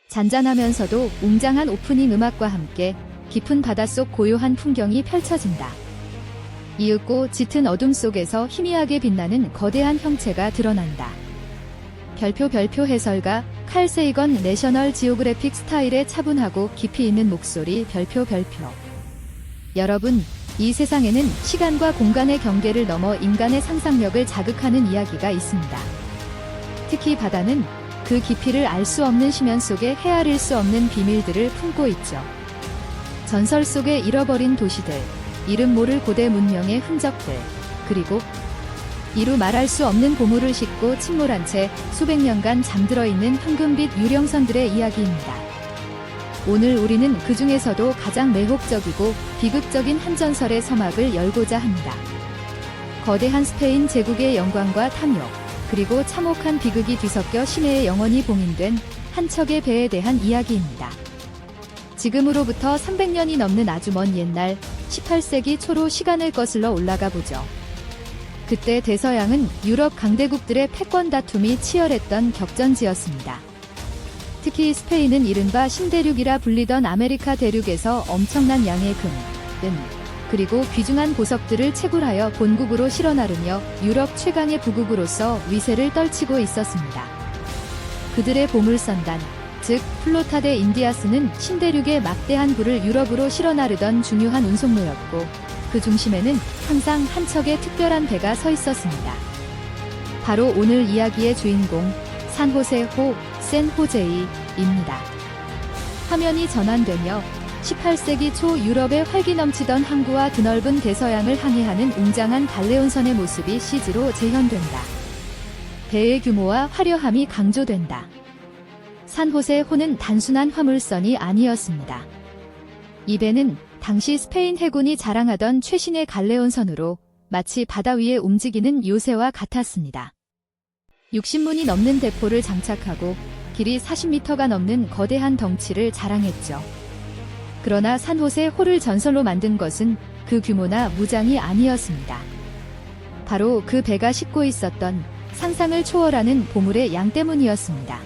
잔잔하면서도 웅장한 오프닝 음악과 함께 깊은 바닷속 고요한 풍경이 펼쳐진다. 이윽고 짙은 어둠 속에서 희미하게 빛나는 거대한 형체가 드러난다. 별표 해설가 칼 세이건 내셔널 지오그래픽 스타일의 차분하고 깊이 있는 목소리 별표. 여러분, 이 세상에는 시간과 공간의 경계를 넘어 인간의 상상력을 자극하는 이야기가 있습니다. 특히 바다는 그 깊이를 알 수 없는 심연 속에 헤아릴 수 없는 비밀들을 품고 있죠. 전설 속의 잃어버린 도시들, 이름 모를 고대 문명의 흔적들, 그리고 이루 말할 수 없는 보물을 싣고 침몰한 채 수백 년간 잠들어 있는 황금빛 유령선들의 이야기입니다. 오늘 우리는 그 중에서도 가장 매혹적이고 비극적인 한 전설의 서막을 열고자 합니다. 거대한 스페인 제국의 영광과 탐욕, 그리고 참혹한 비극이 뒤섞여 심해의 영혼이 봉인된 한 척의 배에 대한 이야기입니다. 지금으로부터 300년이 넘는 아주 먼 옛날 18세기 초로 시간을 거슬러 올라가 보죠. 그때 대서양은 유럽 강대국들의 패권 다툼이 치열했던 격전지였습니다. 특히 스페인은 이른바 신대륙이라 불리던 아메리카 대륙에서 엄청난 양의 금, 은, 그리고 귀중한 보석들을 채굴하여 본국으로 실어 나르며 유럽 최강의 부국으로서 위세를 떨치고 있었습니다. 그들의 보물선단, 즉 플로타 데 인디아스는 신대륙의 막대한 부를 유럽으로 실어 나르던 중요한 운송로였고 그 중심에는 항상 한 척의 특별한 배가 서 있었습니다. 바로 오늘 이야기의 주인공 산호세 센호제이입니다. 화면이 전환되며 18세기 초 유럽의 활기 넘치던 항구와 드넓은 대서양을 항해하는 웅장한 갈레온선의 모습이 CG로 재현된다. 배의 규모와 화려함이 강조된다. 산호세호는 단순한 화물선이 아니었습니다. 이 배는 당시 스페인 해군이 자랑하던 최신의 갈레온선으로 마치 바다 위에 움직이는 요새와 같았습니다. 60문이 넘는 대포를 장착하고 길이 40m가 넘는 거대한 덩치를 자랑했죠. 그러나 산호세호를 전설로 만든 것은 그 규모나 무장이 아니었습니다. 바로 그 배가 싣고 있었던 상상을 초월하는 보물의 양 때문이었습니다.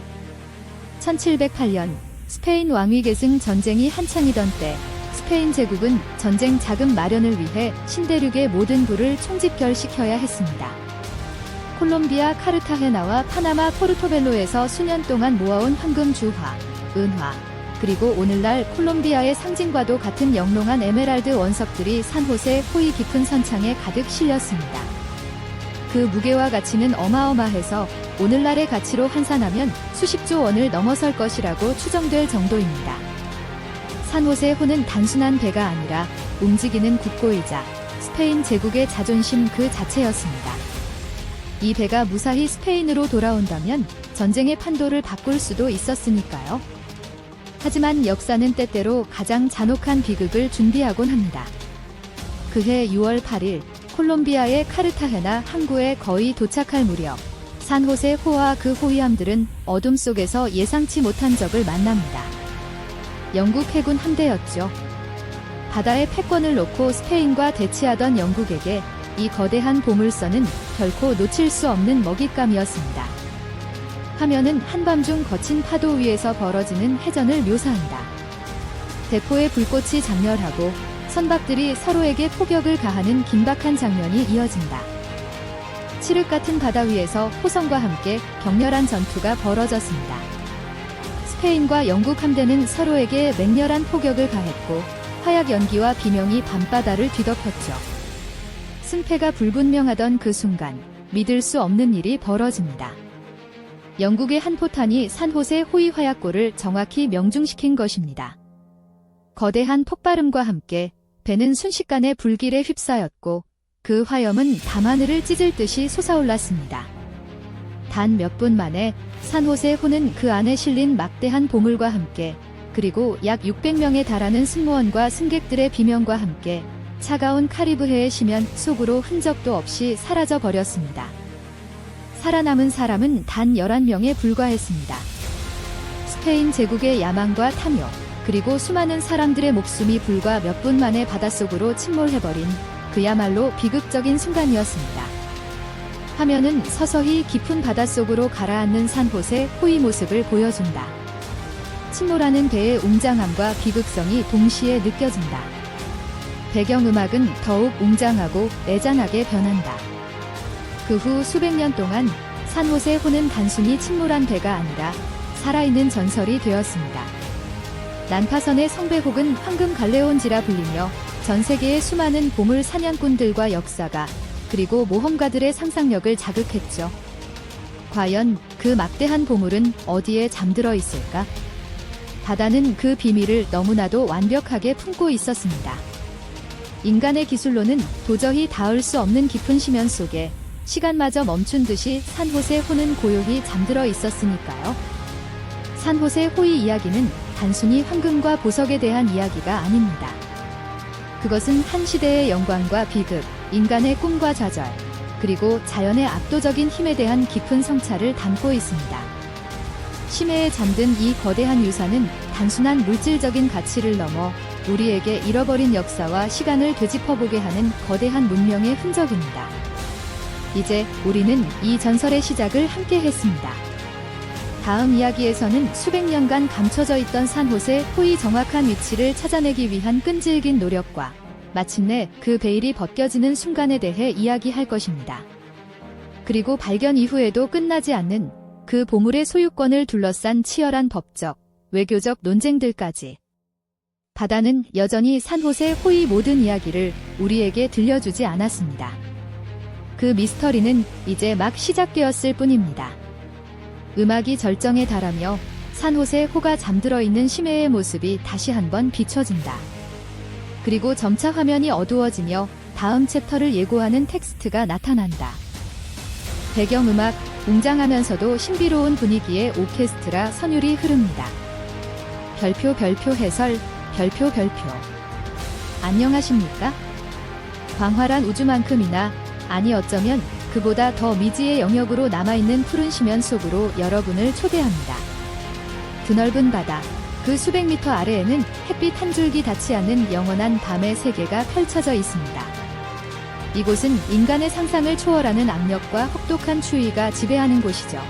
1708년 스페인 왕위 계승 전쟁이 한창이던 때 스페인 제국은 전쟁 자금 마련을 위해 신대륙의 모든 부를 총집결시켜야 했습니다. 콜롬비아 카르타헤나와 파나마 포르토벨로에서 수년 동안 모아온 황금 주화, 은화, 그리고 오늘날 콜롬비아의 상징과도 같은 영롱한 에메랄드 원석들이 산호세 호의 깊은 선창에 가득 실렸습니다. 그 무게와 가치는 어마어마해서 오늘날의 가치로 환산하면 수십조 원을 넘어설 것이라고 추정될 정도입니다. 산호세호는 단순한 배가 아니라 움직이는 국고이자 스페인 제국의 자존심 그 자체였습니다. 이 배가 무사히 스페인으로 돌아온다면 전쟁의 판도를 바꿀 수도 있었으니까요. 하지만 역사는 때때로 가장 잔혹한 비극을 준비하곤 합니다. 그해 6월 8일 콜롬비아의 카르타헤나 항구에 거의 도착할 무렵 산호세호와 그 호위함들은 어둠 속에서 예상치 못한 적을 만납니다. 영국 해군 함대였죠. 바다의 패권을 놓고 스페인과 대치하던 영국에게 이 거대한 보물선은 결코 놓칠 수 없는 먹잇감이었습니다. 화면은 한밤중 거친 파도 위에서 벌어지는 해전을 묘사한다. 대포의 불꽃이 장렬하고 선박들이 서로에게 포격을 가하는 긴박한 장면이 이어진다. 칠흑 같은 바다 위에서 호성과 함께 격렬한 전투가 벌어졌습니다. 스페인과 영국 함대는 서로에게 맹렬한 포격을 가했고 화약 연기와 비명이 밤바다를 뒤덮였죠. 승패가 불분명하던 그 순간 믿을 수 없는 일이 벌어집니다. 영국의 한 포탄이 산호세 호위 화약고를 정확히 명중시킨 것입니다. 거대한 폭발음과 함께 배는 순식간에 불길에 휩싸였고 그 화염은 밤하늘을 찢을 듯이 솟아올랐습니다. 단 몇 분 만에 산호세호는 그 안에 실린 막대한 보물과 함께 그리고 약 600명에 달하는 승무원과 승객들의 비명과 함께 차가운 카리브해의 심연 속으로 흔적도 없이 사라져 버렸습니다. 살아남은 사람은 단 11명에 불과했습니다. 스페인 제국의 야망과 탐욕, 그리고 수많은 사람들의 목숨이 불과 몇 분 만에 바닷속으로 침몰해버린 그야말로 비극적인 순간이었습니다. 화면은 서서히 깊은 바닷속으로 가라앉는 산호세 호의 모습을 보여준다. 침몰하는 배의 웅장함과 비극성이 동시에 느껴진다. 배경음악은 더욱 웅장하고 애잔하게 변한다. 그 후 수백 년 동안 산호세 호는 단순히 침몰한 배가 아니라 살아있는 전설이 되었습니다. 난파선의 성배 혹은 황금 갈레온지라 불리며 전 세계의 수많은 보물 사냥꾼들과 역사가 그리고 모험가들의 상상력을 자극했죠. 과연 그 막대한 보물은 어디에 잠들어 있을까? 바다는 그 비밀을 너무나도 완벽하게 품고 있었습니다. 인간의 기술로는 도저히 닿을 수 없는 깊은 심연 속에 시간마저 멈춘 듯이 산호세 호는 고요히 잠들어 있었으니까요. 산호세 호의 이야기는 단순히 황금과 보석에 대한 이야기가 아닙니다. 그것은 한 시대의 영광과 비극, 인간의 꿈과 좌절, 그리고 자연의 압도적인 힘에 대한 깊은 성찰을 담고 있습니다. 심해에 잠든 이 거대한 유산은 단순한 물질적인 가치를 넘어 우리에게 잃어버린 역사와 시간을 되짚어보게 하는 거대한 문명의 흔적입니다. 이제 우리는 이 전설의 시작을 함께 했습니다. 다음 이야기에서는 수백 년간 감춰져 있던 산호세 호의 정확한 위치를 찾아내기 위한 끈질긴 노력과 마침내 그 베일이 벗겨지는 순간에 대해 이야기할 것입니다. 그리고 발견 이후에도 끝나지 않는 그 보물의 소유권을 둘러싼 치열한 법적, 외교적 논쟁들까지. 바다는 여전히 산호세 호의 모든 이야기를 우리에게 들려주지 않았습니다. 그 미스터리는 이제 막 시작되었을 뿐입니다. 음악이 절정에 달하며 산호세 호가 잠들어 있는 심해의 모습이 다시 한번 비춰진다. 그리고 점차 화면이 어두워지며 다음 챕터를 예고하는 텍스트가 나타난다. 배경음악, 웅장하면서도 신비로운 분위기의 오케스트라 선율이 흐릅니다. 별표 해설, 별표. 안녕하십니까? 광활한 우주만큼이나, 아니 어쩌면 그보다 더 미지의 영역으로 남아있는 푸른 심연 속으로 여러분을 초대합니다. 드넓은 바다, 그 수백 미터 아래에는 햇빛 한 줄기 닿지 않는 영원한 밤의 세계가 펼쳐져 있습니다. 이곳은 인간의 상상을 초월하는 압력과 혹독한 추위가 지배하는 곳이죠.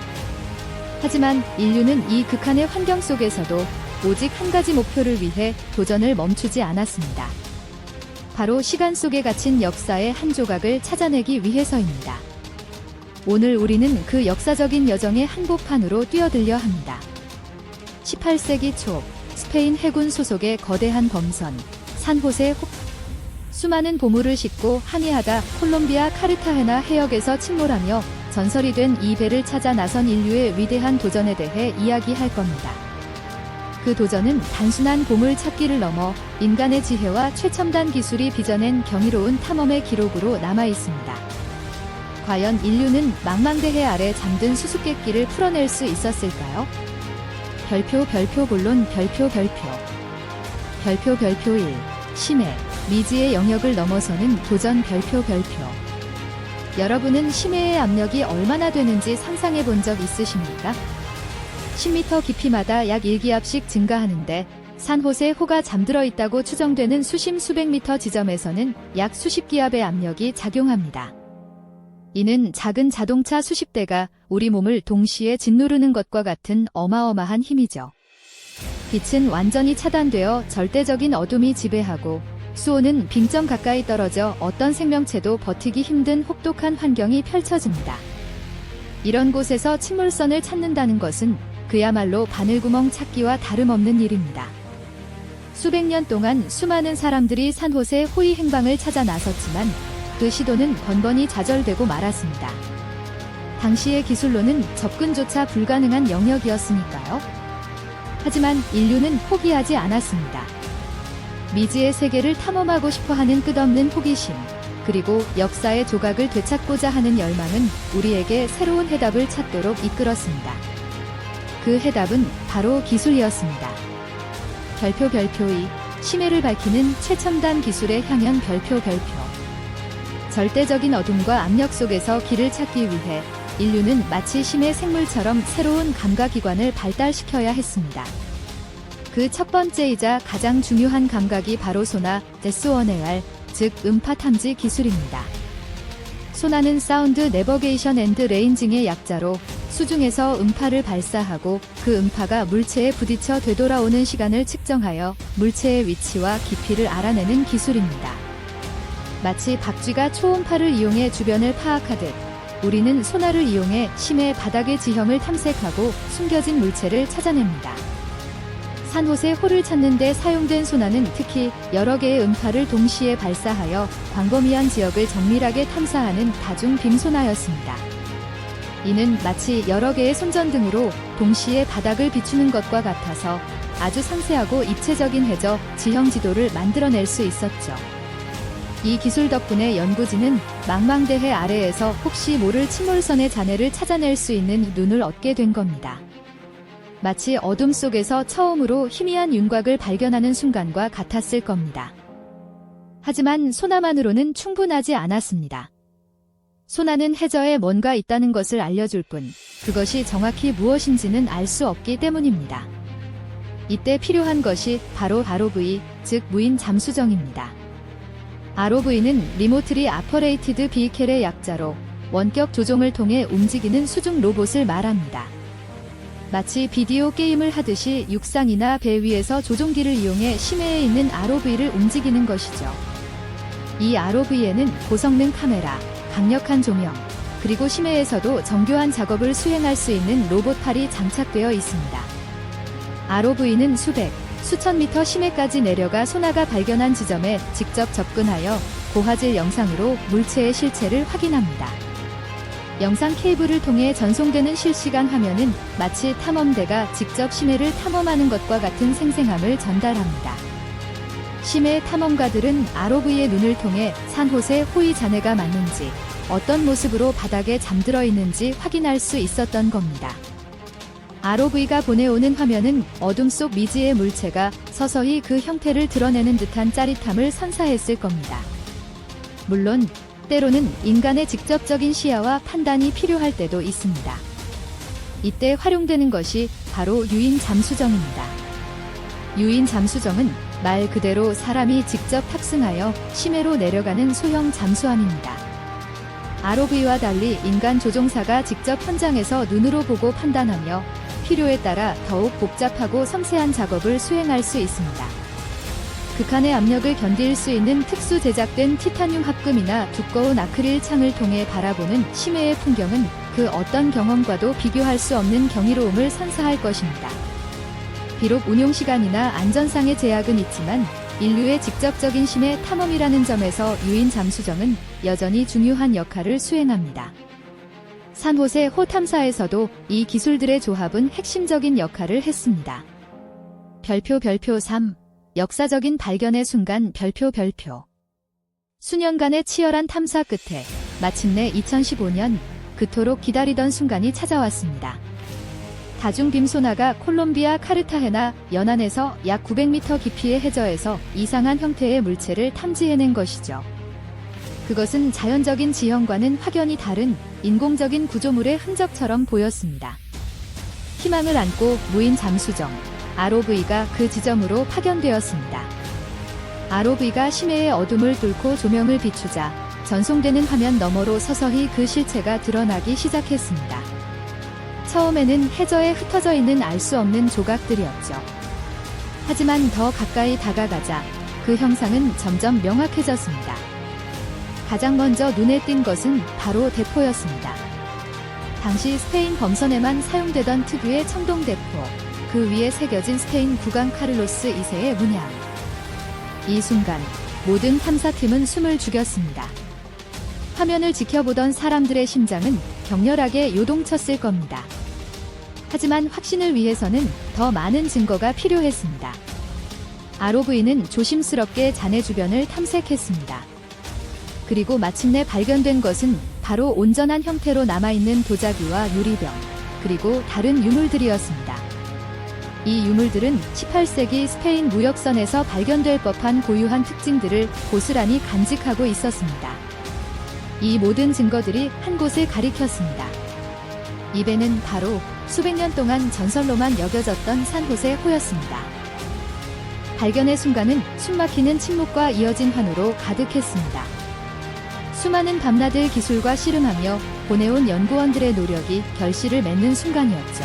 하지만 인류는 이 극한의 환경 속에서도 오직 한 가지 목표를 위해 도전을 멈추지 않았습니다. 바로 시간 속에 갇힌 역사의 한 조각을 찾아내기 위해서입니다. 오늘 우리는 그 역사적인 여정의 한복판으로 뛰어들려 합니다. 18세기 초 스페인 해군 소속의 거대한 범선 산호세 호. 수많은 보물을 싣고 항해하다 콜롬비아 카르타헤나 해역에서 침몰하며 전설이 된 이 배를 찾아 나선 인류의 위대한 도전에 대해 이야기할 겁니다. 그 도전은 단순한 보물 찾기를 넘어 인간의 지혜와 최첨단 기술이 빚어낸 경이로운 탐험의 기록으로 남아 있습니다. 과연 인류는 망망대해 아래 잠든 수수께끼를 풀어낼 수 있었을까요? 별표 본론 별표 1. 심해, 미지의 영역을 넘어서는 도전 별표. 여러분은 심해의 압력이 얼마나 되는지 상상해 본 적 있으십니까? 10m 깊이마다 약 1기압씩 증가하는데 산호세 호가 잠들어 있다고 추정되는 수심 수백 미터 지점에서는 약 수십 기압의 압력이 작용합니다. 이는 작은 자동차 수십 대가 우리 몸을 동시에 짓누르는 것과 같은 어마어마한 힘이죠. 빛은 완전히 차단되어 절대적인 어둠이 지배하고 수온은 빙점 가까이 떨어져 어떤 생명체도 버티기 힘든 혹독한 환경이 펼쳐집니다. 이런 곳에서 침몰선을 찾는다는 것은 그야말로 바늘구멍 찾기와 다름없는 일입니다. 수백 년 동안 수많은 사람들이 산호세 호의 행방을 찾아 나섰지만 그 시도는 번번이 좌절되고 말았습니다. 당시의 기술로는 접근조차 불가능한 영역이었으니까요. 하지만 인류는 포기하지 않았습니다. 미지의 세계를 탐험하고 싶어하는 끝없는 호기심, 그리고 역사의 조각을 되찾고자 하는 열망은 우리에게 새로운 해답을 찾도록 이끌었습니다. 그 해답은 바로 기술이었습니다. 별표 2. 심해를 밝히는 최첨단 기술의 향연 별표. 절대적인 어둠과 압력 속에서 길을 찾기 위해 인류는 마치 심해 생물처럼 새로운 감각기관을 발달시켜야 했습니다. 그 첫 번째이자 가장 중요한 감각이 바로 소나 데스워네알, 즉 음파 탐지 기술입니다. 소나는 사운드 내버게이션 앤드 레인징의 약자로 수중에서 음파를 발사하고 그 음파가 물체에 부딪혀 되돌아오는 시간을 측정하여 물체의 위치와 깊이를 알아내는 기술입니다. 마치 박쥐가 초음파를 이용해 주변을 파악하듯 우리는 소나를 이용해 심해 바닥의 지형을 탐색하고 숨겨진 물체를 찾아냅니다. 산호세 호를 찾는 데 사용된 소나는 특히 여러 개의 음파를 동시에 발사하여 광범위한 지역을 정밀하게 탐사하는 다중 빔소나였습니다. 이는 마치 여러 개의 손전등으로 동시에 바닥을 비추는 것과 같아서 아주 상세하고 입체적인 해저 지형 지도를 만들어낼 수 있었죠. 이 기술 덕분에 연구진은 망망대해 아래에서 혹시 모를 침몰선의 잔해를 찾아낼 수 있는 눈을 얻게 된 겁니다. 마치 어둠 속에서 처음으로 희미한 윤곽을 발견하는 순간과 같았을 겁니다. 하지만 소나만으로는 충분하지 않았습니다. 소나는 해저에 뭔가 있다는 것을 알려줄 뿐 그것이 정확히 무엇인지는 알 수 없기 때문입니다. 이때 필요한 것이 바로 ROV, 즉 무인 잠수정입니다. ROV는 리모트리 아퍼레이티드 비이켈의 약자로 원격 조종을 통해 움직이는 수중 로봇을 말합니다. 마치 비디오 게임을 하듯이 육상이나 배 위에서 조종기를 이용해 심해에 있는 ROV를 움직이는 것이죠. 이 ROV에는 고성능 카메라, 강력한 조명, 그리고 심해에서도 정교한 작업을 수행할 수 있는 로봇팔이 장착되어 있습니다. ROV는 수백, 수천 미터 심해까지 내려가 소나가 발견한 지점에 직접 접근하여 고화질 영상으로 물체의 실체를 확인합니다. 영상 케이블을 통해 전송되는 실시간 화면은 마치 탐험대가 직접 심해를 탐험하는 것과 같은 생생함을 전달합니다. 심해 탐험가들은 ROV의 눈을 통해 산호세 호의 잔해가 맞는지, 어떤 모습으로 바닥에 잠들어 있는지 확인할 수 있었던 겁니다. ROV가 보내오는 화면은 어둠 속 미지의 물체가 서서히 그 형태를 드러내는 듯한 짜릿함을 선사했을 겁니다. 물론 때로는 인간의 직접적인 시야와 판단이 필요할 때도 있습니다. 이때 활용되는 것이 바로 유인 잠수정입니다. 유인 잠수정은 말 그대로 사람이 직접 탑승하여 심해로 내려가는 소형 잠수함입니다. ROV와 달리 인간 조종사가 직접 현장에서 눈으로 보고 판단하며 필요에 따라 더욱 복잡하고 섬세한 작업을 수행할 수 있습니다. 극한의 압력을 견딜 수 있는 특수 제작된 티타늄 합금이나 두꺼운 아크릴 창을 통해 바라보는 심해의 풍경은 그 어떤 경험과도 비교할 수 없는 경이로움을 선사할 것입니다. 비록 운용 시간이나 안전상의 제약은 있지만 인류의 직접적인 심해 탐험이라는 점에서 유인 잠수정은 여전히 중요한 역할을 수행합니다. 산호세 호 탐사에서도 이 기술들의 조합은 핵심적인 역할을 했습니다. 별표 3. 역사적인 발견의 순간 별표. 수년간의 치열한 탐사 끝에 마침내 2015년 그토록 기다리던 순간이 찾아왔습니다. 다중빔 소나가 콜롬비아 카르타헤나 연안에서 약 900m 깊이의 해저에서 이상한 형태의 물체를 탐지해낸 것이죠. 그것은 자연적인 지형과는 확연히 다른 인공적인 구조물의 흔적처럼 보였습니다. 희망을 안고 무인 잠수정 ROV가 그 지점으로 파견되었습니다. ROV가 심해의 어둠을 뚫고 조명을 비추자 전송되는 화면 너머로 서서히 그 실체가 드러나기 시작했습니다. 처음에는 해저에 흩어져 있는 알 수 없는 조각들이었죠. 하지만 더 가까이 다가가자 그 형상은 점점 명확해졌습니다. 가장 먼저 눈에 띈 것은 바로 대포였습니다. 당시 스페인 범선에만 사용되던 특유의 청동대포, 그 위에 새겨진 스페인 국왕 카를로스 2세의 문양. 이 순간 모든 탐사팀은 숨을 죽였습니다. 화면을 지켜보던 사람들의 심장은 격렬하게 요동쳤을 겁니다. 하지만 확신을 위해서는 더 많은 증거가 필요했습니다. ROV는 조심스럽게 잔해 주변을 탐색했습니다. 그리고 마침내 발견된 것은 바로 온전한 형태로 남아있는 도자기와 유리병, 그리고 다른 유물들이었습니다. 이 유물들은 18세기 스페인 무역선에서 발견될 법한 고유한 특징들을 고스란히 간직하고 있었습니다. 이 모든 증거들이 한 곳을 가리켰습니다. 이 배는 바로 수백 년 동안 전설로만 여겨졌던 산호세 호였습니다. 발견의 순간은 숨막히는 침묵과 이어진 환호로 가득했습니다. 수많은 밤낮을 기술과 씨름하며 보내온 연구원들의 노력이 결실을 맺는 순간이었죠.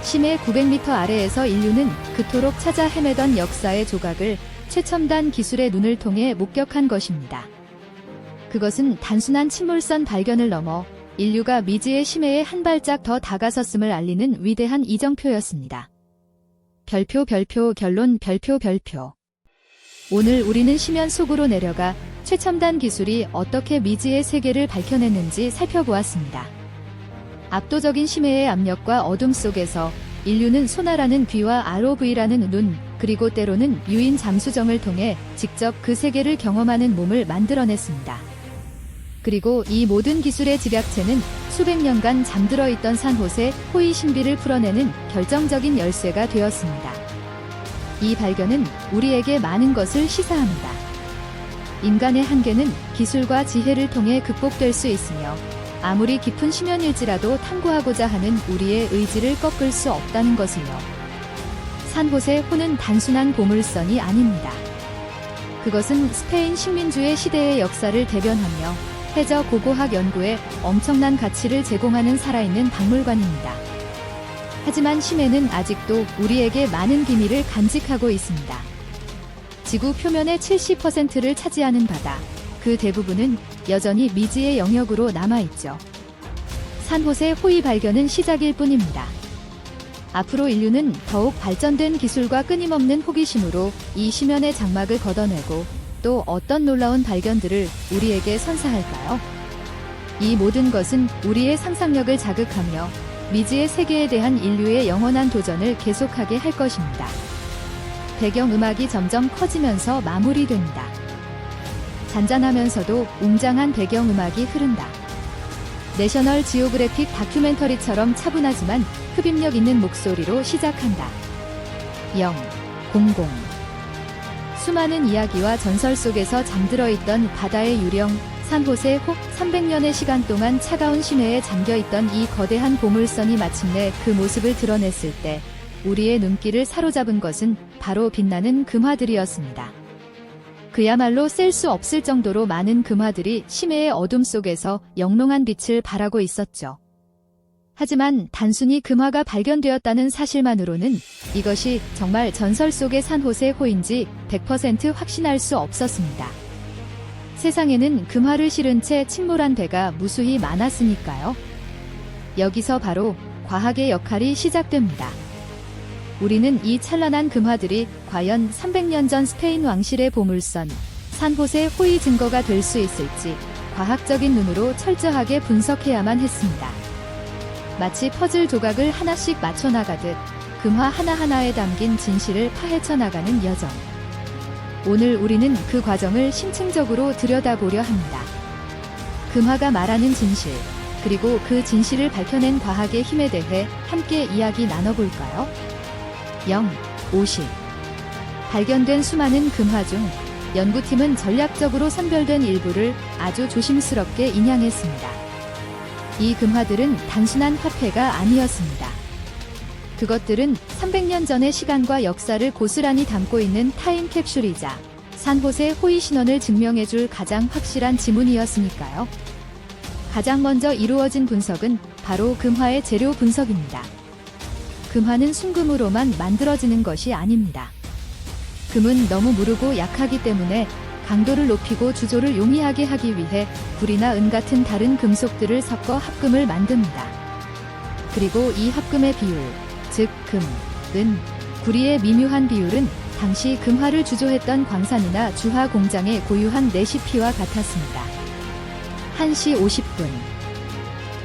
심해 900m 아래에서 인류는 그토록 찾아 헤매던 역사의 조각을 최첨단 기술의 눈을 통해 목격한 것입니다. 그것은 단순한 침몰선 발견을 넘어 인류가 미지의 심해에 한 발짝 더 다가섰음을 알리는 위대한 이정표였습니다. 별표 결론 별표. 오늘 우리는 심연 속으로 내려가 최첨단 기술이 어떻게 미지의 세계를 밝혀냈는지 살펴보았습니다. 압도적인 심해의 압력과 어둠 속에서 인류는 소나라는 귀와 ROV라는 눈, 그리고 때로는 유인 잠수정을 통해 직접 그 세계를 경험하는 몸을 만들어냈습니다. 그리고 이 모든 기술의 집약체는 수백 년간 잠들어 있던 산호세 호의 신비를 풀어내는 결정적인 열쇠가 되었습니다. 이 발견은 우리에게 많은 것을 시사합니다. 인간의 한계는 기술과 지혜를 통해 극복될 수 있으며 아무리 깊은 심연일지라도 탐구하고자 하는 우리의 의지를 꺾을 수 없다는 것을요. 산호세 호는 단순한 보물선이 아닙니다. 그것은 스페인 식민주의 시대의 역사를 대변하며 해저 고고학 연구에 엄청난 가치를 제공하는 살아있는 박물관입니다. 하지만 심해는 아직도 우리에게 많은 비밀을 간직하고 있습니다. 지구 표면의 70%를 차지하는 바다, 그 대부분은 여전히 미지의 영역으로 남아있죠. 산호세 호의 발견은 시작일 뿐입니다. 앞으로 인류는 더욱 발전된 기술과 끊임없는 호기심으로 이 심연의 장막을 걷어내고 또 어떤 놀라운 발견들을 우리에게 선사할까요? 이 모든 것은 우리의 상상력을 자극하며 미지의 세계에 대한 인류의 영원한 도전을 계속하게 할 것입니다. 배경음악이 점점 커지면서 마무리됩니다. 잔잔하면서도 웅장한 배경음악이 흐른다. 내셔널 지오그래픽 다큐멘터리처럼 차분하지만 흡입력 있는 목소리로 시작한다. 0, 00 수많은 이야기와 전설 속에서 잠들어 있던 바다의 유령, 산호세 혹 300년의 시간 동안 차가운 심해에 잠겨있던 이 거대한 보물선이 마침내 그 모습을 드러냈을 때 우리의 눈길을 사로잡은 것은 바로 빛나는 금화들이었습니다. 그야말로 셀 수 없을 정도로 많은 금화들이 심해의 어둠 속에서 영롱한 빛을 발하고 있었죠. 하지만 단순히 금화가 발견되었다는 사실만으로는 이것이 정말 전설 속의 산호세 호인지 100% 확신할 수 없었습니다. 세상에는 금화를 실은 채 침몰한 배가 무수히 많았으니까요. 여기서 바로 과학의 역할이 시작됩니다. 우리는 이 찬란한 금화들이 과연 300년 전 스페인 왕실의 보물선, 산호세 호의 증거가 될 수 있을지 과학적인 눈으로 철저하게 분석해야만 했습니다. 마치 퍼즐 조각을 하나씩 맞춰나가듯 금화 하나하나에 담긴 진실을 파헤쳐 나가는 여정. 오늘 우리는 그 과정을 심층적으로 들여다보려 합니다. 금화가 말하는 진실, 그리고 그 진실을 밝혀낸 과학의 힘에 대해 함께 이야기 나눠볼까요? 0, 50 발견된 수많은 금화 중 연구팀은 전략적으로 선별된 일부를 아주 조심스럽게 인양했습니다. 이 금화들은 단순한 화폐가 아니었습니다. 그것들은 300년 전의 시간과 역사를 고스란히 담고 있는 타임캡슐이자 산호세 호의 신원을 증명해줄 가장 확실한 지문이었으니까요. 가장 먼저 이루어진 분석은 바로 금화의 재료 분석입니다. 금화는 순금으로만 만들어지는 것이 아닙니다. 금은 너무 무르고 약하기 때문에 강도를 높이고 주조를 용이하게 하기 위해 불이나 은 같은 다른 금속들을 섞어 합금을 만듭니다. 그리고 이 합금의 비율, 즉 금, 은, 구리의 미묘한 비율은 당시 금화를 주조했던 광산이나 주화 공장의 고유한 레시피와 같았습니다. 1시 50분.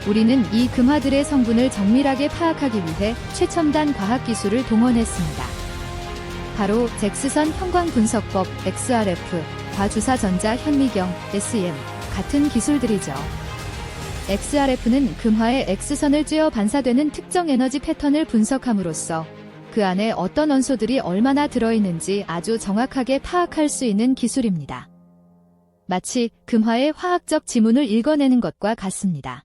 우리는 이 금화들의 성분을 정밀하게 파악하기 위해 최첨단 과학기술을 동원했습니다. 바로 잭스선 형광분석법 XRF, 과주사전자 현미경 SEM 같은 기술들이죠. XRF는 금화의 X선을 쬐어 반사되는 특정 에너지 패턴을 분석함으로써 그 안에 어떤 원소들이 얼마나 들어있는지 아주 정확하게 파악할 수 있는 기술입니다. 마치 금화의 화학적 지문을 읽어내는 것과 같습니다.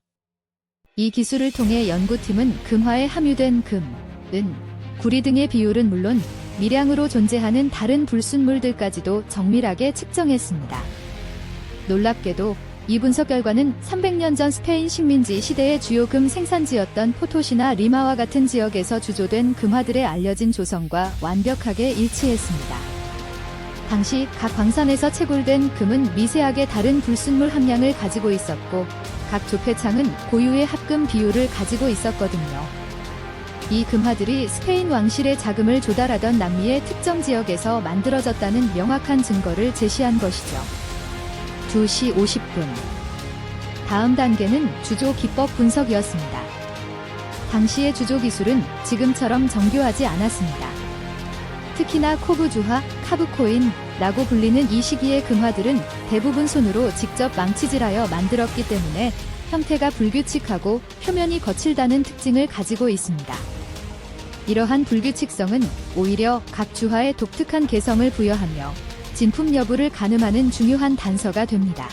이 기술을 통해 연구팀은 금화에 함유된 금, 은, 구리 등의 비율은 물론 미량으로 존재하는 다른 불순물들까지도 정밀하게 측정했습니다. 놀랍게도 이 분석 결과는 300년 전 스페인 식민지 시대의 주요 금 생산지였던 포토시나 리마와 같은 지역에서 주조된 금화들의 알려진 조성과 완벽하게 일치했습니다. 당시 각 광산에서 채굴된 금은 미세하게 다른 불순물 함량을 가지고 있었고 각 조폐창은 고유의 합금 비율을 가지고 있었거든요. 이 금화들이 스페인 왕실의 자금을 조달하던 남미의 특정 지역에서 만들어졌다는 명확한 증거를 제시한 것이죠. 2시 50분. 다음 단계는 주조 기법 분석이었습니다. 당시의 주조 기술은 지금처럼 정교하지 않았습니다. 특히나 코브 주화, 카브코인라고 불리는 이 시기의 금화들은 대부분 손으로 직접 망치질하여 만들었기 때문에 형태가 불규칙하고 표면이 거칠다는 특징을 가지고 있습니다. 이러한 불규칙성은 오히려 각 주화에 독특한 개성을 부여하며 진품 여부를 가늠하는 중요한 단서가 됩니다.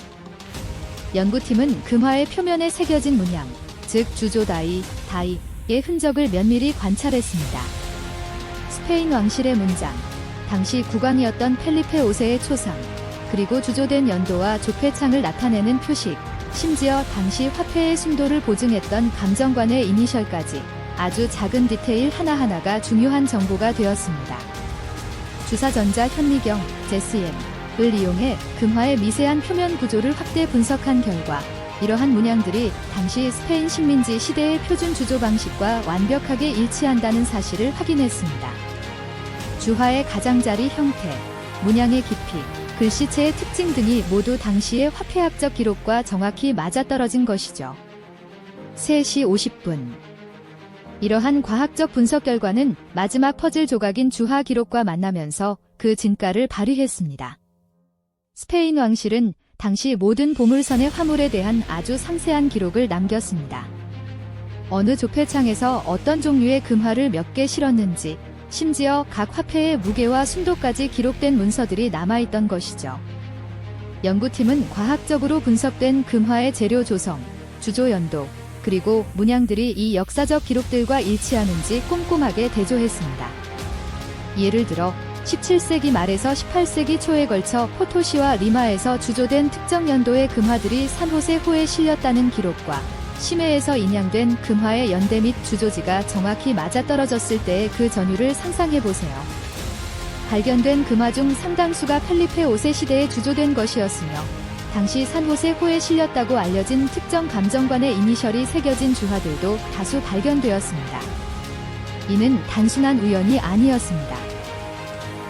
연구팀은 금화의 표면에 새겨진 문양, 즉 주조 다이의 흔적을 면밀히 관찰했습니다. 스페인 왕실의 문장, 당시 국왕이었던 펠리페 5세의 초상, 그리고 주조된 연도와 조폐창을 나타내는 표식, 심지어 당시 화폐의 순도를 보증했던 감정관의 이니셜까지 아주 작은 디테일 하나하나가 중요한 정보가 되었습니다. 주사전자 현미경, 제스엠을 이용해 금화의 미세한 표면 구조를 확대 분석한 결과 이러한 문양들이 당시 스페인 식민지 시대의 표준 주조 방식과 완벽하게 일치한다는 사실을 확인했습니다. 주화의 가장자리 형태, 문양의 깊이, 글씨체의 특징 등이 모두 당시의 화폐학적 기록과 정확히 맞아떨어진 것이죠. 3시 50분. 이러한 과학적 분석 결과는 마지막 퍼즐 조각인 주화 기록과 만나면서 그 진가를 발휘했습니다. 스페인 왕실은 당시 모든 보물선의 화물에 대한 아주 상세한 기록을 남겼습니다. 어느 조폐창에서 어떤 종류의 금화를 몇 개 실었는지, 심지어 각 화폐의 무게와 순도까지 기록된 문서들이 남아있던 것이죠. 연구팀은 과학적으로 분석된 금화의 재료 조성, 주조 연도, 그리고 문양들이 이 역사적 기록들과 일치하는지 꼼꼼하게 대조했습니다. 예를 들어 17세기 말에서 18세기 초에 걸쳐 포토시와 리마에서 주조된 특정 연도의 금화들이 산호세 호에 실렸다는 기록과 심해에서 인양된 금화의 연대 및 주조지가 정확히 맞아떨어졌을 때의 그 전율을 상상해보세요. 발견된 금화 중 상당수가 펠리페 5세 시대에 주조된 것이었으며 당시 산호세 호에 실렸다고 알려진 특정 감정관의 이니셜이 새겨진 주화들도 다수 발견되었습니다. 이는 단순한 우연이 아니었습니다.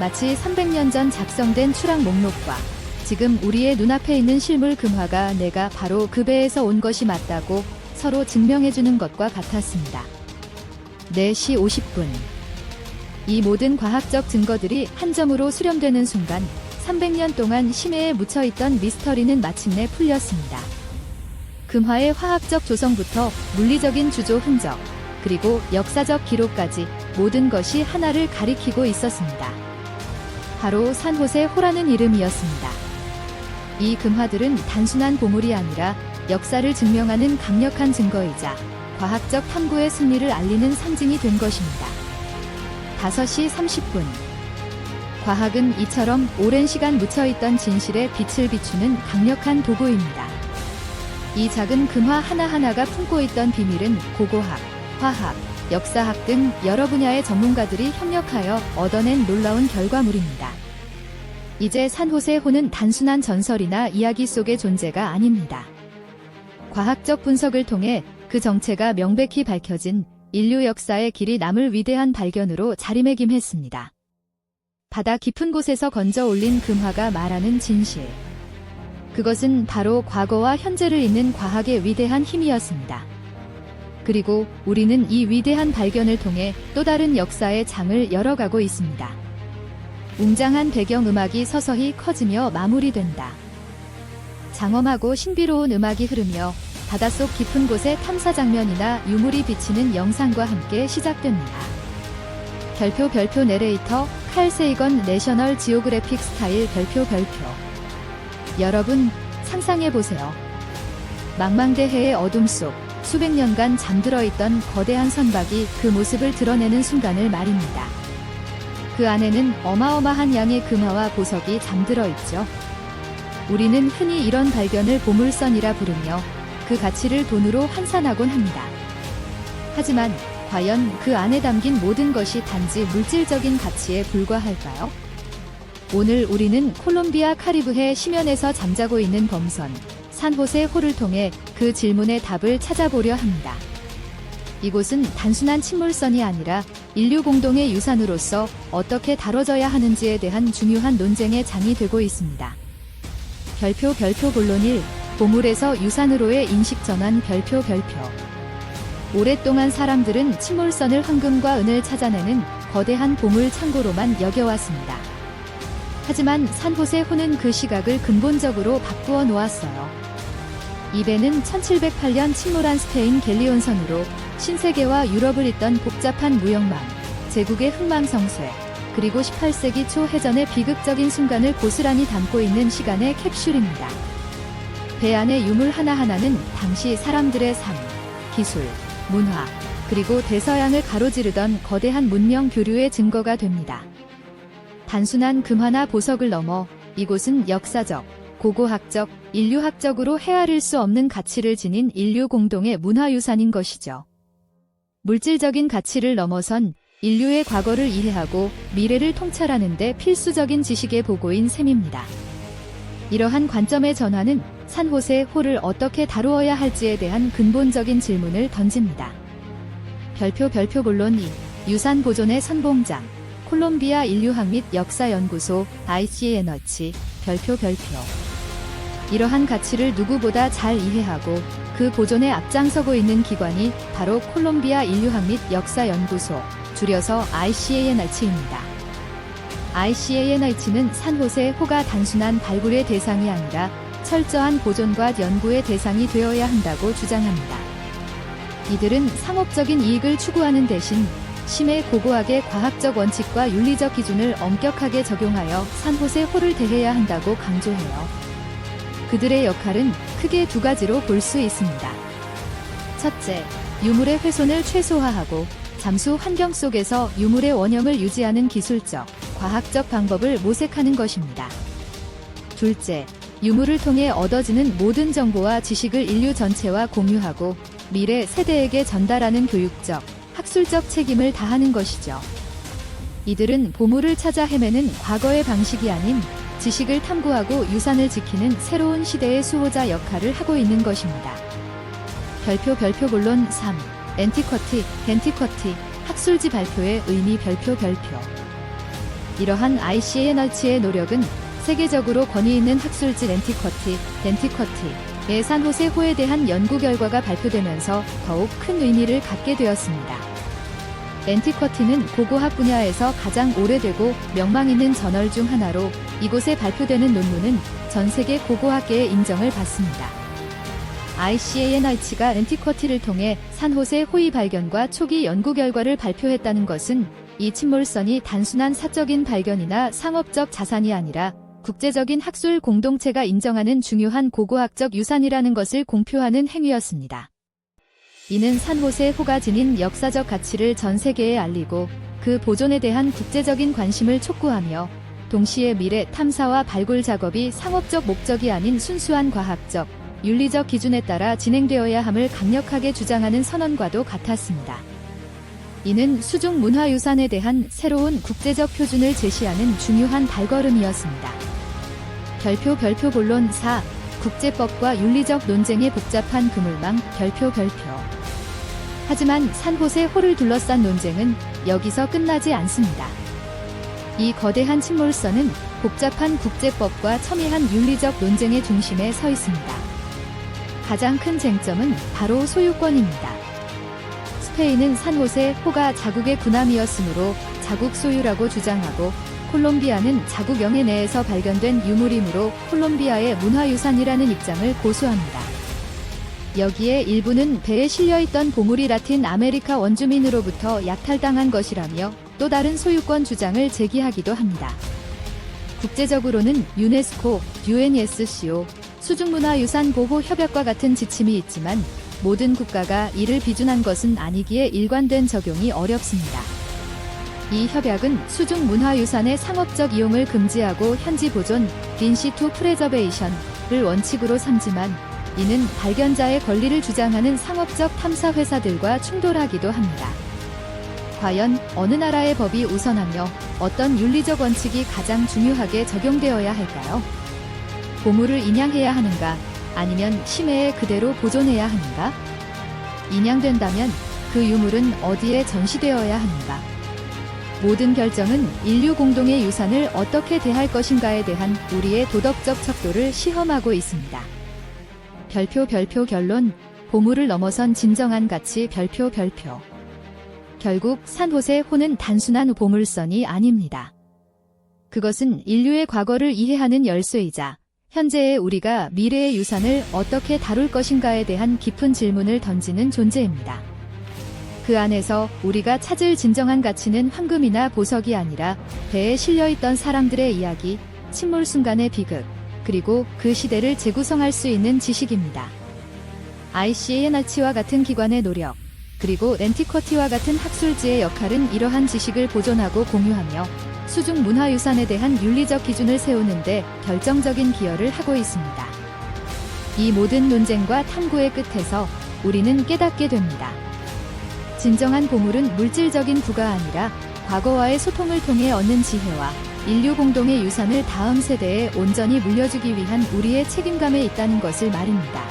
마치 300년 전 작성된 추락 목록과 지금 우리의 눈앞에 있는 실물 금화가 내가 바로 그 배에서 온 것이 맞다고 서로 증명해주는 것과 같았습니다. 4시 50분. 이 모든 과학적 증거들이 한 점으로 수렴되는 순간 300년 동안 심해에 묻혀있던 미스터리는 마침내 풀렸습니다. 금화의 화학적 조성부터 물리적인 주조 흔적, 그리고 역사적 기록까지 모든 것이 하나를 가리키고 있었습니다. 바로 산호세 호라는 이름이었습니다. 이 금화들은 단순한 보물이 아니라 역사를 증명하는 강력한 증거이자 과학적 탐구의 승리를 알리는 상징이 된 것입니다. 5시 30분. 과학은 이처럼 오랜 시간 묻혀있던 진실에 빛을 비추는 강력한 도구입니다. 이 작은 금화 하나하나가 품고 있던 비밀은 고고학, 화학, 역사학 등 여러 분야의 전문가들이 협력하여 얻어낸 놀라운 결과물입니다. 이제 산호세 호는 단순한 전설이나 이야기 속의 존재가 아닙니다. 과학적 분석을 통해 그 정체가 명백히 밝혀진 인류 역사의 길이 남을 위대한 발견으로 자리매김했습니다. 바다 깊은 곳에서 건져 올린 금화가 말하는 진실. 그것은 바로 과거와 현재를 잇는 과학의 위대한 힘이었습니다. 그리고 우리는 이 위대한 발견을 통해 또 다른 역사의 장을 열어가고 있습니다. 웅장한 배경음악이 서서히 커지며 마무리된다. 장엄하고 신비로운 음악이 흐르며 바닷속 깊은 곳의 탐사 장면이나 유물이 비치는 영상과 함께 시작됩니다. 별표 내레이터 칼 세이건 내셔널 지오그래픽 스타일 별표. 여러분, 상상해보세요. 망망대해의 어둠 속 수백 년간 잠들어 있던 거대한 선박이 그 모습을 드러내는 순간을 말입니다. 그 안에는 어마어마한 양의 금화와 보석이 잠들어 있죠. 우리는 흔히 이런 발견을 보물선이라 부르며 그 가치를 돈으로 환산하곤 합니다. 하지만 과연 그 안에 담긴 모든 것이 단지 물질적인 가치에 불과할까요? 오늘 우리는 콜롬비아 카리브해 심연에서 잠자고 있는 범선 산호세 호를 통해 그 질문의 답을 찾아보려 합니다. 이곳은 단순한 침몰선이 아니라 인류 공동의 유산으로서 어떻게 다뤄져야 하는지에 대한 중요한 논쟁의 장이 되고 있습니다. 별표 본론 1. 보물에서 유산으로의 인식 전환 별표. 오랫동안 사람들은 침몰선을 황금과 은을 찾아내는 거대한 보물 창고로만 여겨왔습니다. 하지만 산호세 호는 그 시각을 근본적으로 바꾸어 놓았어요. 이 배는 1708년 침몰한 스페인 갤리온선으로 신세계와 유럽을 잇던 복잡한 무역망, 제국의 흥망성쇠, 그리고 18세기 초 해전의 비극적인 순간을 고스란히 담고 있는 시간의 캡슐입니다. 배 안의 유물 하나하나는 당시 사람들의 삶, 기술, 문화, 그리고 대서양을 가로지르던 거대한 문명 교류의 증거가 됩니다. 단순한 금화나 보석을 넘어 이곳은 역사적, 고고학적, 인류학적으로 헤아릴 수 없는 가치를 지닌 인류 공동의 문화유산인 것이죠. 물질적인 가치를 넘어선 인류의 과거를 이해하고 미래를 통찰하는 데 필수적인 지식의 보고인 셈입니다. 이러한 관점의 전환은 산호세 호를 어떻게 다루어야 할지에 대한 근본적인 질문을 던집니다. 별표 본론 2. 유산 보존의 선봉장 콜롬비아 인류학 및 역사연구소 ICN어치 별표. 이러한 가치를 누구보다 잘 이해하고 그 보존에 앞장서고 있는 기관이 바로 콜롬비아 인류학 및 역사연구소, 줄여서 ICANRC입니다. ICANRC는 산호세 호가 단순한 발굴의 대상이 아니라 철저한 보존과 연구의 대상이 되어야 한다고 주장합니다. 이들은 상업적인 이익을 추구하는 대신 심해 고고학의 과학적 원칙과 윤리적 기준을 엄격하게 적용하여 산호세 호를 대해야 한다고 강조해요. 그들의 역할은 크게 두 가지로 볼 수 있습니다. 첫째, 유물의 훼손을 최소화하고 잠수 환경 속에서 유물의 원형을 유지하는 기술적, 과학적 방법을 모색하는 것입니다. 둘째, 유물을 통해 얻어지는 모든 정보와 지식을 인류 전체와 공유하고 미래 세대에게 전달하는 교육적, 학술적 책임을 다하는 것이죠. 이들은 보물을 찾아 헤매는 과거의 방식이 아닌 지식을 탐구하고 유산을 지키는 새로운 시대의 수호자 역할을 하고 있는 것입니다. 별표 본론 3. 앤티쿼티 학술지 발표의 의미 별표. 이러한 ICANRC의 노력은 세계적으로 권위 있는 학술지 앤티쿼티의 산호세 호에 대한 연구 결과가 발표되면서 더욱 큰 의미를 갖게 되었습니다. 앤티쿼티는 고고학 분야에서 가장 오래되고 명망 있는 저널 중 하나로 이곳에 발표되는 논문은 전 세계 고고학계의 인정을 받습니다. ICANRC가 앤티쿼티를 통해 산호세 호의 발견과 초기 연구 결과를 발표했다는 것은 이 침몰선이 단순한 사적인 발견이나 상업적 자산이 아니라 국제적인 학술 공동체가 인정하는 중요한 고고학적 유산이라는 것을 공표하는 행위였습니다. 이는 산호세 호가 지닌 역사적 가치를 전 세계에 알리고 그 보존에 대한 국제적인 관심을 촉구하며 동시에 미래 탐사와 발굴 작업이 상업적 목적이 아닌 순수한 과학적, 윤리적 기준에 따라 진행되어야 함을 강력하게 주장하는 선언과도 같았습니다. 이는 수중 문화유산에 대한 새로운 국제적 표준을 제시하는 중요한 발걸음이었습니다. 별표 본론 4. 국제법과 윤리적 논쟁의 복잡한 그물망 별표. 하지만 산호세 호를 둘러싼 논쟁은 여기서 끝나지 않습니다. 이 거대한 침몰선은 복잡한 국제법과 첨예한 윤리적 논쟁의 중심에 서 있습니다. 가장 큰 쟁점은 바로 소유권입니다. 스페인은 산호세 호가 자국의 군함이었으므로 자국 소유라고 주장하고 콜롬비아는 자국 영해 내에서 발견된 유물이므로 콜롬비아의 문화유산이라는 입장을 고수합니다. 여기에 일부는 배에 실려있던 보물이 라틴 아메리카 원주민으로부터 약탈당한 것이라며 또 다른 소유권 주장을 제기하기도 합니다. 국제적으로는 유네스코, UNESCO, 수중문화유산 보호 협약과 같은 지침이 있지만 모든 국가가 이를 비준한 것은 아니기에 일관된 적용이 어렵습니다. 이 협약은 수중 문화유산의 상업적 이용을 금지하고 현지 보존, 인시투 프레저베이션을 원칙으로 삼지만 이는 발견자의 권리를 주장하는 상업적 탐사 회사들과 충돌하기도 합니다. 과연 어느 나라의 법이 우선하며 어떤 윤리적 원칙이 가장 중요하게 적용되어야 할까요? 보물을 인양해야 하는가? 아니면 심해에 그대로 보존해야 하는가? 인양된다면 그 유물은 어디에 전시되어야 하는가? 모든 결정은 인류 공동의 유산을 어떻게 대할 것인가에 대한 우리의 도덕적 척도를 시험하고 있습니다. 별표 결론, 보물을 넘어선 진정한 가치 별표. 결국 산호세 호는 단순한 보물선이 아닙니다. 그것은 인류의 과거를 이해하는 열쇠이자 현재의 우리가 미래의 유산을 어떻게 다룰 것인가에 대한 깊은 질문을 던지는 존재입니다. 그 안에서 우리가 찾을 진정한 가치는 황금이나 보석이 아니라 배에 실려있던 사람들의 이야기, 침몰 순간의 비극, 그리고 그 시대를 재구성할 수 있는 지식입니다. ICANRC와 같은 기관의 노력, 그리고 렌티커티와 같은 학술지의 역할은 이러한 지식을 보존하고 공유하며 수중 문화유산에 대한 윤리적 기준을 세우는데 결정적인 기여를 하고 있습니다. 이 모든 논쟁과 탐구의 끝에서 우리는 깨닫게 됩니다. 진정한 보물은 물질적인 부가 아니라 과거와의 소통을 통해 얻는 지혜와 인류 공동의 유산을 다음 세대에 온전히 물려주기 위한 우리의 책임감에 있다는 것을 말입니다.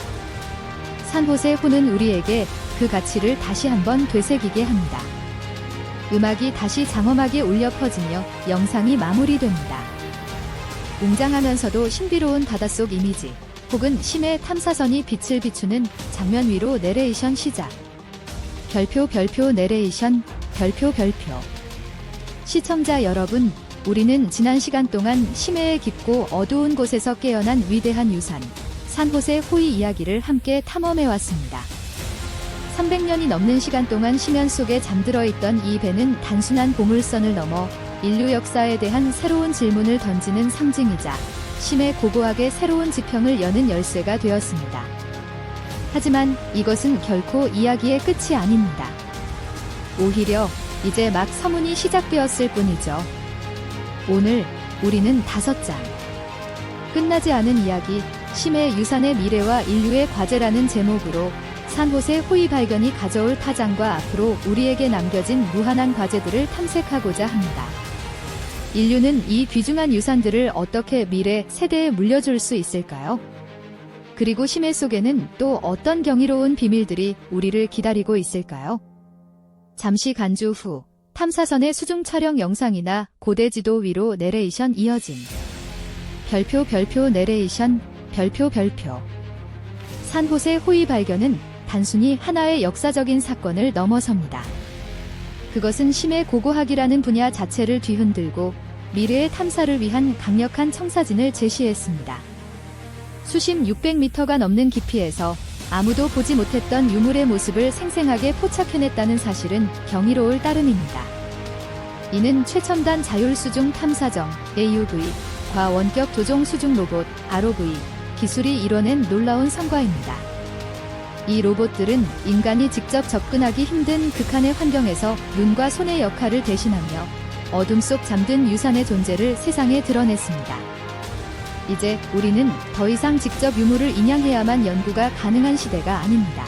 산호세 호는 우리에게 그 가치를 다시 한번 되새기게 합니다. 음악이 다시 장엄하게 울려 퍼지며 영상이 마무리됩니다. 웅장하면서도 신비로운 바닷속 이미지 혹은 심해 탐사선이 빛을 비추는 장면 위로 내레이션 시작. 별표 내레이션 별표. 시청자 여러분, 우리는 지난 시간 동안 심해의 깊고 어두운 곳에서 깨어난 위대한 유산, 산호세 호의 이야기를 함께 탐험해왔습니다. 300년이 넘는 시간 동안 심연 속에 잠들어 있던 이 배는 단순한 보물선을 넘어 인류 역사에 대한 새로운 질문을 던지는 상징이자 심해 고고하게 새로운 지평을 여는 열쇠가 되었습니다. 하지만 이것은 결코 이야기의 끝이 아닙니다. 오히려 이제 막 서문이 시작되었을 뿐이죠. 오늘 우리는 5장 끝나지 않은 이야기, 심해 유산의 미래와 인류의 과제라는 제목으로 산호세 호의 발견이 가져올 파장과 앞으로 우리에게 남겨진 무한한 과제들을 탐색하고자 합니다. 인류는 이 귀중한 유산들을 어떻게 미래 세대에 물려줄 수 있을까요? 그리고 심해 속에는 또 어떤 경이로운 비밀들이 우리를 기다리고 있을까요? 잠시 간주 후 탐사선의 수중 촬영 영상이나 고대 지도 위로 내레이션 이어짐. 별표 내레이션 별표. 산호세 호의 발견은 단순히 하나의 역사적인 사건을 넘어섭니다. 그것은 심해 고고학이라는 분야 자체를 뒤흔들고 미래의 탐사를 위한 강력한 청사진을 제시했습니다. 수심 600m가 넘는 깊이에서 아무도 보지 못했던 유물의 모습을 생생하게 포착해냈다는 사실은 경이로울 따름입니다. 이는 최첨단 자율수중 탐사정 AUV, 과원격 조종 수중 로봇 ROV 기술이 이뤄낸 놀라운 성과입니다. 이 로봇들은 인간이 직접 접근하기 힘든 극한의 환경에서 눈과 손의 역할을 대신하며 어둠 속 잠든 유산의 존재를 세상에 드러냈습니다. 이제 우리는 더 이상 직접 유물을 인양해야만 연구가 가능한 시대가 아닙니다.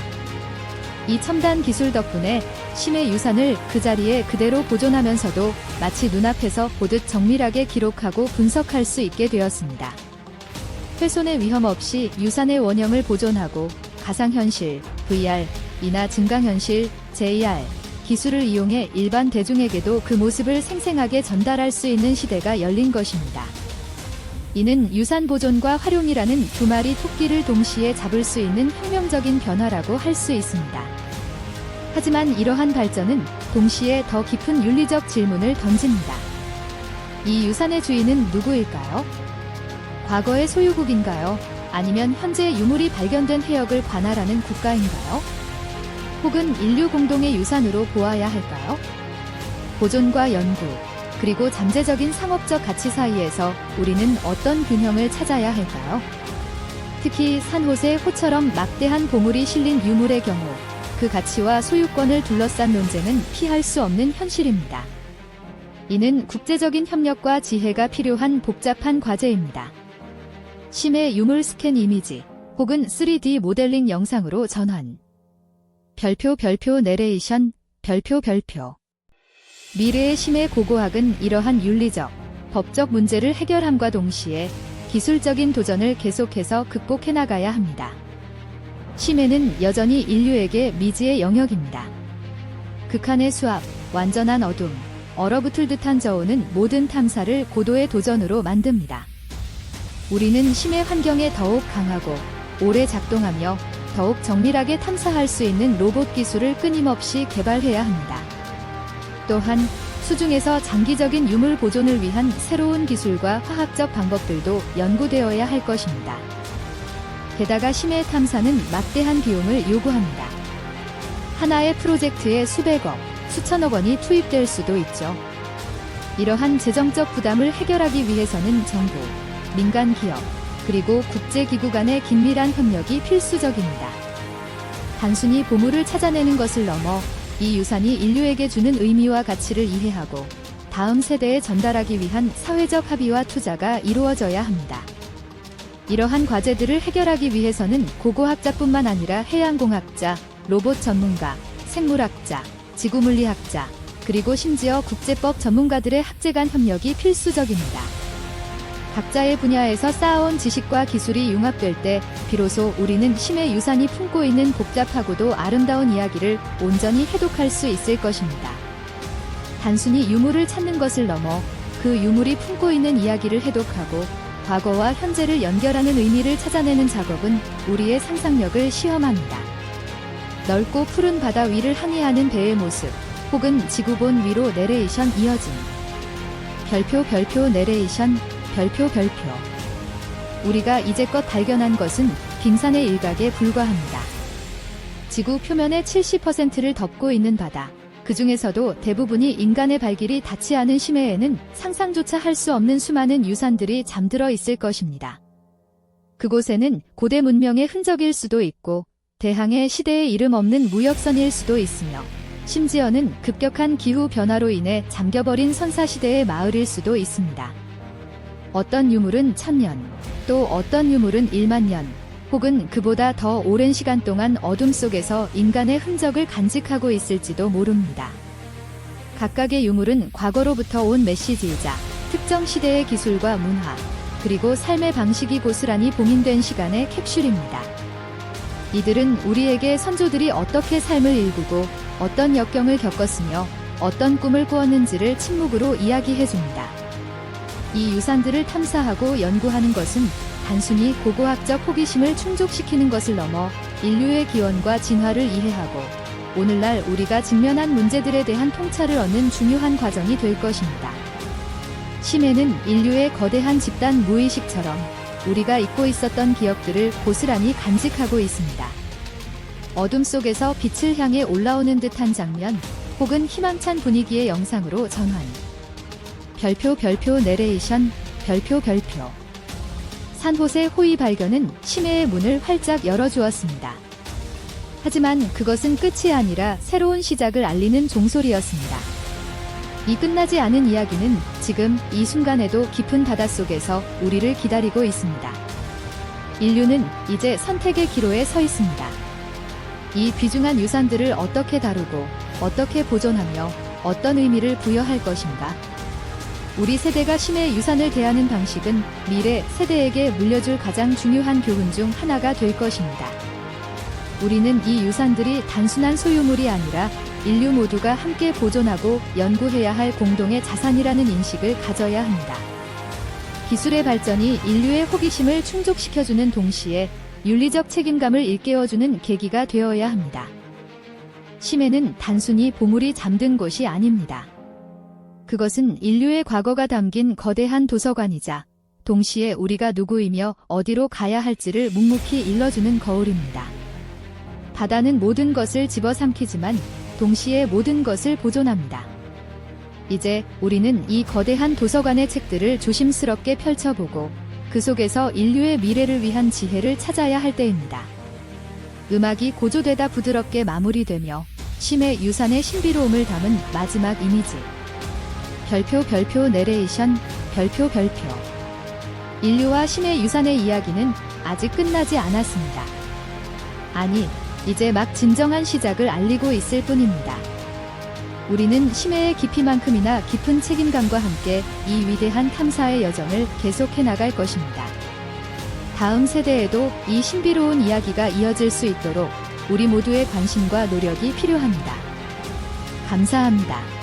이 첨단 기술 덕분에 심해 유산을 그 자리에 그대로 보존하면서도 마치 눈앞에서 보듯 정밀하게 기록하고 분석할 수 있게 되었습니다. 훼손의 위험 없이 유산의 원형을 보존하고 가상현실, VR, 이나 증강현실, JR 기술을 이용해 일반 대중에게도 그 모습을 생생하게 전달할 수 있는 시대가 열린 것입니다. 이는 유산 보존과 활용이라는 두 마리 토끼를 동시에 잡을 수 있는 혁명적인 변화라고 할 수 있습니다. 하지만 이러한 발전은 동시에 더 깊은 윤리적 질문을 던집니다. 이 유산의 주인은 누구일까요? 과거의 소유국인가요? 아니면 현재 유물이 발견된 해역을 관할하는 국가인가요? 혹은 인류 공동의 유산으로 보아야 할까요? 보존과 연구, 그리고 잠재적인 상업적 가치 사이에서 우리는 어떤 균형을 찾아야 할까요? 특히 산호세 호처럼 막대한 보물이 실린 유물의 경우 그 가치와 소유권을 둘러싼 논쟁은 피할 수 없는 현실입니다. 이는 국제적인 협력과 지혜가 필요한 복잡한 과제입니다. 심해 유물 스캔 이미지 혹은 3D 모델링 영상으로 전환. 별표 내레이션 별표. 미래의 심해 고고학은 이러한 윤리적, 법적 문제를 해결함과 동시에 기술적인 도전을 계속해서 극복해 나가야 합니다. 심해는 여전히 인류에게 미지의 영역입니다. 극한의 수압, 완전한 어둠, 얼어붙을 듯한 저온은 모든 탐사를 고도의 도전으로 만듭니다. 우리는 심해 환경에 더욱 강하고 오래 작동하며 더욱 정밀하게 탐사할 수 있는 로봇 기술을 끊임없이 개발해야 합니다. 또한 수중에서 장기적인 유물 보존을 위한 새로운 기술과 화학적 방법들도 연구되어야 할 것입니다. 게다가 심해 탐사는 막대한 비용을 요구합니다. 하나의 프로젝트에 수백억, 수천억 원이 투입될 수도 있죠. 이러한 재정적 부담을 해결하기 위해서는 정부, 민간 기업, 그리고 국제기구 간의 긴밀한 협력이 필수적입니다. 단순히 보물을 찾아내는 것을 넘어 이 유산이 인류에게 주는 의미와 가치를 이해하고 다음 세대에 전달하기 위한 사회적 합의와 투자가 이루어져야 합니다. 이러한 과제들을 해결하기 위해서는 고고학자뿐만 아니라 해양공학자, 로봇 전문가, 생물학자, 지구물리학자, 그리고 심지어 국제법 전문가들의 학제 간 협력이 필수적입니다. 각자의 분야에서 쌓아온 지식과 기술이 융합될 때 비로소 우리는 심해 유산이 품고 있는 복잡하고도 아름다운 이야기를 온전히 해독할 수 있을 것입니다. 단순히 유물을 찾는 것을 넘어 그 유물이 품고 있는 이야기를 해독하고 과거와 현재를 연결하는 의미를 찾아내는 작업은 우리의 상상력을 시험합니다. 넓고 푸른 바다 위를 항해하는 배의 모습, 혹은 지구본 위로 내레이션 이어짐. 별표 내레이션 별표. 우리가 이제껏 발견한 것은 빙산의 일각에 불과합니다. 지구 표면의 70%를 덮고 있는 바다, 그 중에서도 대부분이 인간의 발길이 닿지 않은 심해에는 상상조차 할 수 없는 수많은 유산들이 잠들어 있을 것입니다. 그곳에는 고대 문명의 흔적일 수도 있고, 대항해 시대의 이름 없는 무역선일 수도 있으며, 심지어는 급격한 기후 변화로 인해 잠겨버린 선사시대의 마을일 수도 있습니다. 어떤 유물은 1000년, 또 어떤 유물은 1만년, 혹은 그보다 더 오랜 시간 동안 어둠 속에서 인간의 흔적을 간직하고 있을지도 모릅니다. 각각의 유물은 과거로부터 온 메시지이자 특정 시대의 기술과 문화, 그리고 삶의 방식이 고스란히 봉인된 시간의 캡슐입니다. 이들은 우리에게 선조들이 어떻게 삶을 일구고 어떤 역경을 겪었으며 어떤 꿈을 꾸었는지를 침묵으로 이야기해줍니다. 이 유산들을 탐사하고 연구하는 것은 단순히 고고학적 호기심을 충족시키는 것을 넘어 인류의 기원과 진화를 이해하고 오늘날 우리가 직면한 문제들에 대한 통찰을 얻는 중요한 과정이 될 것입니다. 심해는 인류의 거대한 집단 무의식처럼 우리가 잊고 있었던 기억들을 고스란히 간직하고 있습니다. 어둠 속에서 빛을 향해 올라오는 듯한 장면, 혹은 희망찬 분위기의 영상으로 전환. 별표 내레이션 별표. 산호세 호위 발견은 심해의 문을 활짝 열어주었습니다. 하지만 그것은 끝이 아니라 새로운 시작을 알리는 종소리였습니다. 이 끝나지 않은 이야기는 지금 이 순간에도 깊은 바닷속에서 우리를 기다리고 있습니다. 인류는 이제 선택의 기로에 서 있습니다. 이 귀중한 유산들을 어떻게 다루고 어떻게 보존하며 어떤 의미를 부여할 것인가? 우리 세대가 심해 유산을 대하는 방식은 미래 세대에게 물려줄 가장 중요한 교훈 중 하나가 될 것입니다. 우리는 이 유산들이 단순한 소유물이 아니라 인류 모두가 함께 보존하고 연구해야 할 공동의 자산이라는 인식을 가져야 합니다. 기술의 발전이 인류의 호기심을 충족시켜주는 동시에 윤리적 책임감을 일깨워주는 계기가 되어야 합니다. 심해는 단순히 보물이 잠든 곳이 아닙니다. 그것은 인류의 과거가 담긴 거대한 도서관이자 동시에 우리가 누구이며 어디로 가야 할지를 묵묵히 일러주는 거울입니다. 바다는 모든 것을 집어삼키지만 동시에 모든 것을 보존합니다. 이제 우리는 이 거대한 도서관의 책들을 조심스럽게 펼쳐보고 그 속에서 인류의 미래를 위한 지혜를 찾아야 할 때입니다. 음악이 고조되다 부드럽게 마무리되며 심해 유산의 신비로움을 담은 마지막 이미지. 별표 내레이션 별표. 인류와 신의 유산의 이야기는 아직 끝나지 않았습니다. 아니, 이제 막 진정한 시작을 알리고 있을 뿐입니다. 우리는 심해의 깊이만큼이나 깊은 책임감과 함께 이 위대한 탐사의 여정을 계속해 나갈 것입니다. 다음 세대에도 이 신비로운 이야기가 이어질 수 있도록 우리 모두의 관심과 노력이 필요합니다. 감사합니다.